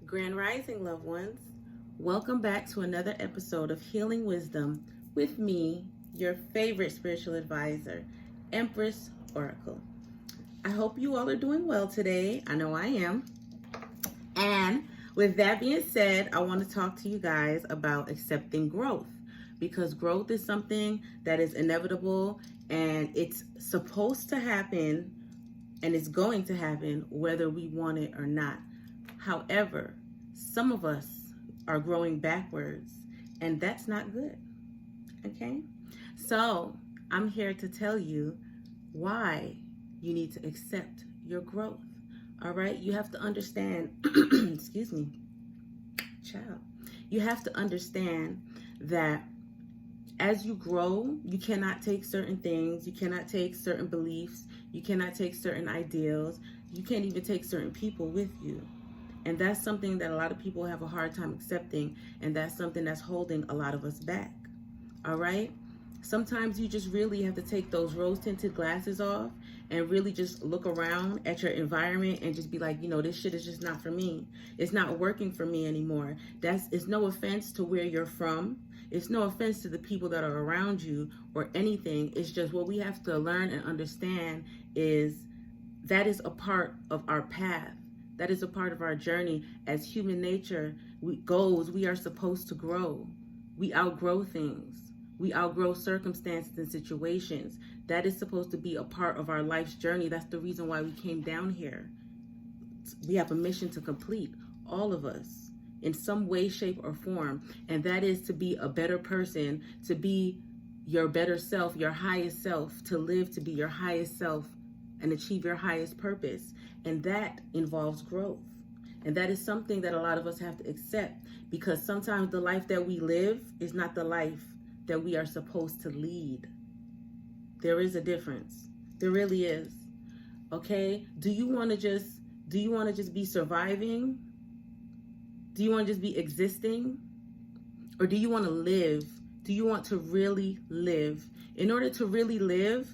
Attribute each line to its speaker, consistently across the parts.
Speaker 1: Grand Rising, loved ones. Welcome back to another episode of Healing Wisdom with me, your favorite spiritual advisor, Empress Oracle. I hope you all are doing well today. I know I am. And with that being said, I want to talk to you guys about accepting growth, because growth is something that is inevitable and it's supposed to happen and it's going to happen whether we want it or not. However, some of us are growing backwards, and that's not good. Okay? So, I'm here to tell you why you need to accept your growth. All right? You have to understand, excuse me, child. You have to understand that as you grow, you cannot take certain things, you cannot take certain beliefs, you cannot take certain ideals, you can't even take certain people with you. And that's something that a lot of people have a hard time accepting, and that's something that's holding a lot of us back. All right? Sometimes you just really have to take those rose-tinted glasses off and really just look around at your environment and just be like, this shit is just not for me. It's not working for me anymore. It's no offense to where you're from. It's no offense to the people that are around you or anything. It's just what we have to learn and understand is that is a part of our path. That is a part of our journey. As human nature goes, we are supposed to grow. We outgrow things. We outgrow circumstances and situations. That is supposed to be a part of our life's journey. That's the reason why we came down here. We have a mission to complete, all of us, in some way, shape, or form. And that is to be a better person, to be your better self, your highest self, to live to be your highest self and achieve your highest purpose. And that involves growth. And that is something that a lot of us have to accept, because sometimes the life that we live is not the life that we are supposed to lead. There is a difference. There really is. Okay? Do you want to just be surviving? Do you want to just be existing? Or do you want to live? Do you want to really live? In order to really live,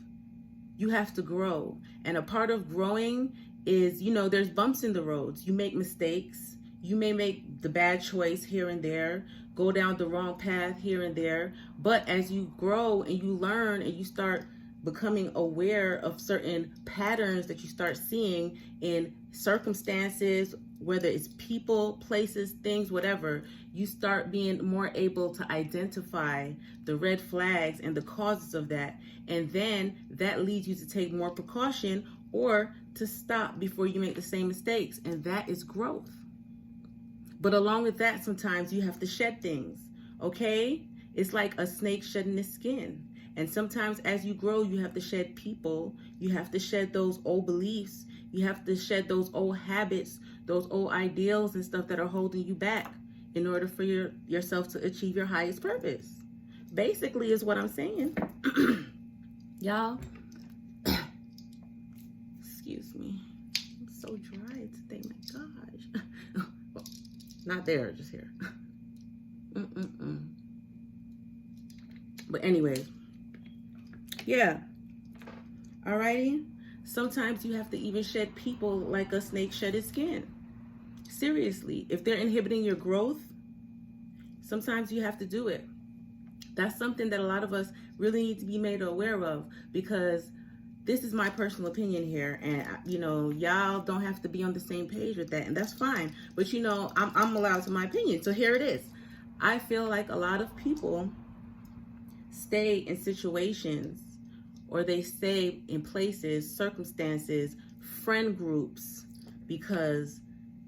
Speaker 1: you have to grow. And a part of growing is, there's bumps in the roads. You make mistakes. You may make the bad choice here and there, go down the wrong path here and there. But as you grow and you learn and you start becoming aware of certain patterns that you start seeing in circumstances, whether it's people, places, things, whatever, you start being more able to identify the red flags and the causes of that. And then that leads you to take more precaution or to stop before you make the same mistakes. And that is growth. But along with that, sometimes you have to shed things, okay? It's like a snake shedding its skin. And sometimes as you grow, you have to shed people. You have to shed those old beliefs. You have to shed those old habits, those old ideals and stuff that are holding you back in order for yourself to achieve your highest purpose. Basically is what I'm saying. Y'all, excuse me. I'm so dry today, my gosh. Well, not there, just here. But anyways, yeah. Alrighty. Sometimes you have to even shed people like a snake shed its skin. Seriously, if they're inhibiting your growth, sometimes you have to do it. That's something that a lot of us really need to be made aware of, because this is my personal opinion here, and y'all don't have to be on the same page with that, and that's fine. But I'm allowed to my opinion, so here it is. I feel like a lot of people stay in situations, or they stay in places, circumstances, friend groups, because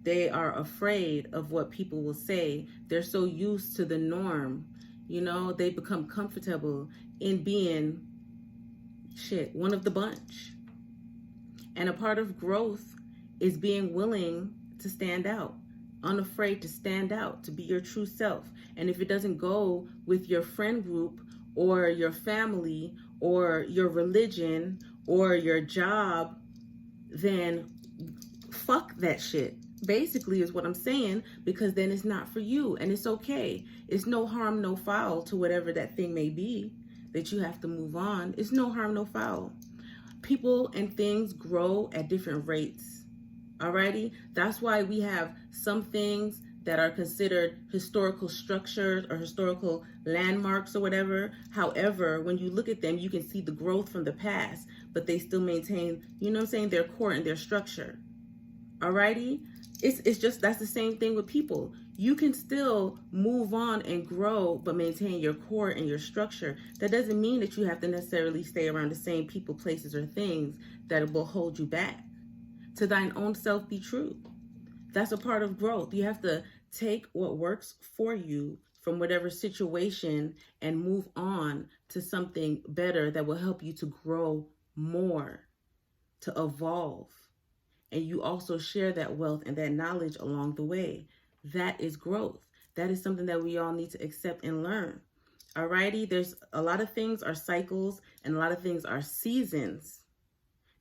Speaker 1: they are afraid of what people will say. They're so used to the norm. They become comfortable in being one of the bunch. And a part of growth is being willing to stand out, unafraid to stand out, to be your true self. And if it doesn't go with your friend group or your family or your religion or your job, then fuck that shit. Basically is what I'm saying, because then it's not for you, and it's okay. It's no harm, no foul to whatever that thing may be that you have to move on. It's no harm, no foul. People and things grow at different rates. Alrighty? That's why we have some things that are considered historical structures or historical landmarks or whatever. However, when you look at them, you can see the growth from the past, but they still maintain, you know what I'm saying, their core and their structure. Alrighty? It's just, that's the same thing with people. You can still move on and grow, but maintain your core and your structure. That doesn't mean that you have to necessarily stay around the same people, places, or things that will hold you back. To thine own self be true. That's a part of growth. You have to take what works for you from whatever situation and move on to something better that will help you to grow more, to evolve. And you also share that wealth and that knowledge along the way. That is growth. That is something that we all need to accept and learn. Alrighty, there's a lot of things are cycles and a lot of things are seasons.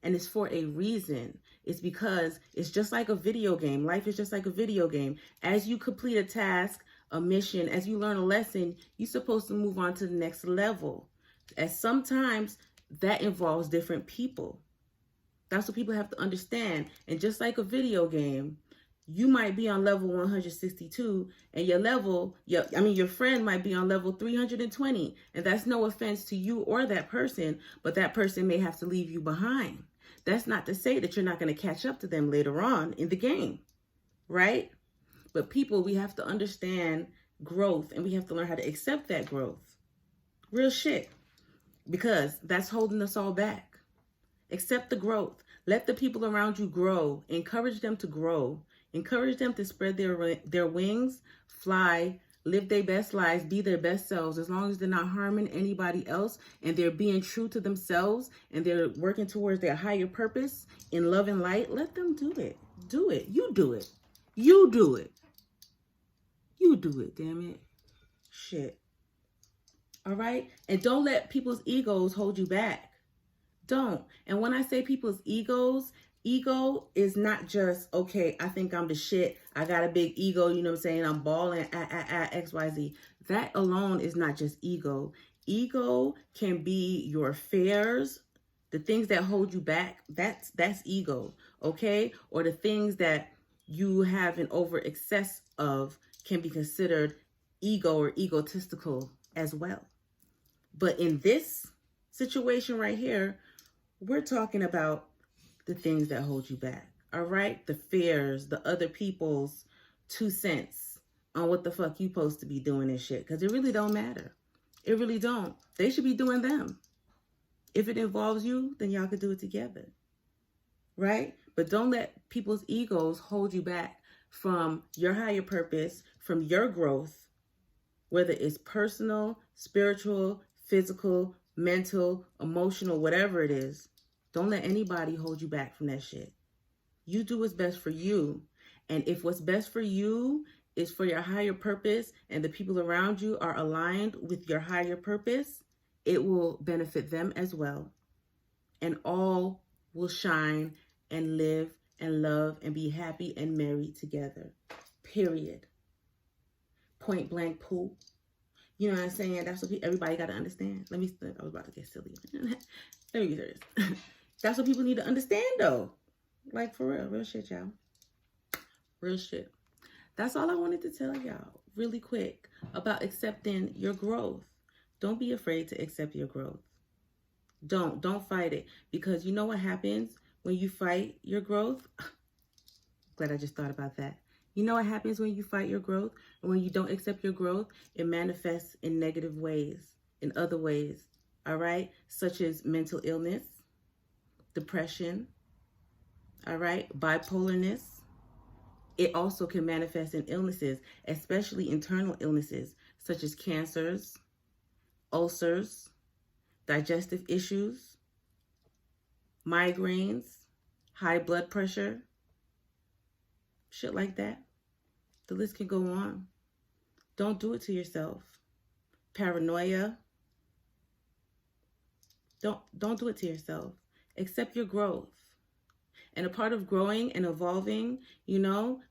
Speaker 1: And it's for a reason. It's because it's just like a video game. Life is just like a video game. As you complete a task, a mission, as you learn a lesson, you're supposed to move on to the next level. As sometimes that involves different people. That's what people have to understand. And just like a video game, you might be on level 162 and your friend might be on level 320. And that's no offense to you or that person, but that person may have to leave you behind. That's not to say that you're not going to catch up to them later on in the game, right? But people, we have to understand growth and we have to learn how to accept that growth. Real shit. Because that's holding us all back. Accept the growth. Let the people around you grow. Encourage them to grow. Encourage them to spread their wings, fly, live their best lives, be their best selves. As long as they're not harming anybody else and they're being true to themselves and they're working towards their higher purpose in love and light, let them do it. Do it. You do it. You do it. You do it, damn it. Shit. All right? And don't let people's egos hold you back. Don't. And when I say people's egos, ego is not just, okay, I think I'm the shit. I got a big ego, you know what I'm saying? I'm balling, XYZ. That alone is not just ego. Ego can be your fears, the things that hold you back. That's ego, okay? Or the things that you have an over excess of can be considered ego or egotistical as well. But in this situation right here, we're talking about the things that hold you back, all right? The fears, the other people's 2 cents on what the fuck you supposed to be doing and shit, because it really don't matter. It really don't. They should be doing them. If it involves you, then y'all could do it together, right? But don't let people's egos hold you back from your higher purpose, from your growth, whether it's personal, spiritual, physical, mental, emotional, whatever it is. Don't let anybody hold you back from that shit. You do what's best for you. And if what's best for you is for your higher purpose and the people around you are aligned with your higher purpose, it will benefit them as well. And all will shine and live and love and be happy and merry together. Period. Point blank pool. You know what I'm saying? That's what everybody got to understand. I was about to get silly. Let me be serious. That's what people need to understand, though. Like, for real. Real shit, y'all. Real shit. That's all I wanted to tell y'all really quick about accepting your growth. Don't be afraid to accept your growth. Don't fight it. Because you know what happens when you fight your growth? Glad I just thought about that. You know what happens when you fight your growth? And when you don't accept your growth, it manifests in negative ways, in other ways, all right? Such as mental illness, depression, all right? Bipolarness. It also can manifest in illnesses, especially internal illnesses, such as cancers, ulcers, digestive issues, migraines, high blood pressure, shit like that. The list can go on. Don't do it to yourself. Paranoia. Don't do it to yourself. Accept your growth. And a part of growing and evolving,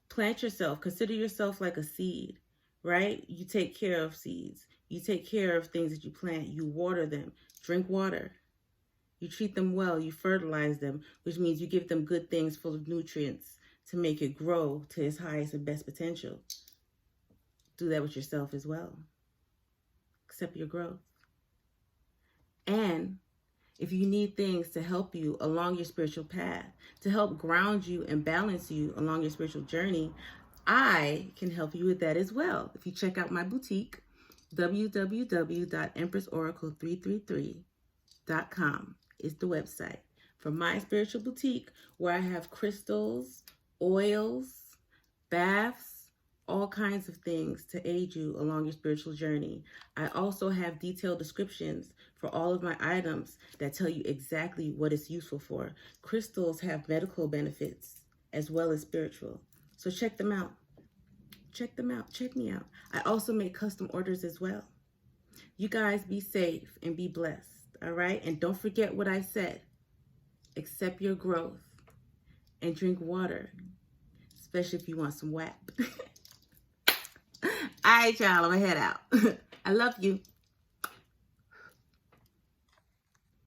Speaker 1: plant yourself. Consider yourself like a seed, right? You take care of seeds. You take care of things that you plant. You water them. Drink water. You treat them well. You fertilize them, which means you give them good things full of nutrients to make it grow to its highest and best potential. Do that with yourself as well. Accept your growth. And if you need things to help you along your spiritual path, to help ground you and balance you along your spiritual journey, I can help you with that as well. If you check out my boutique, www.empressoracle333.com is the website for my spiritual boutique, where I have crystals, oils, baths, all kinds of things to aid you along your spiritual journey. I also have detailed descriptions for all of my items that tell you exactly what it's useful for. Crystals have medical benefits as well as spiritual. So check them out. Check them out. Check me out. I also make custom orders as well. You guys be safe and be blessed, all right? And don't forget what I said. Accept your growth and drink water, especially if you want some WAP. All right, y'all, I'm gonna head out. I love you.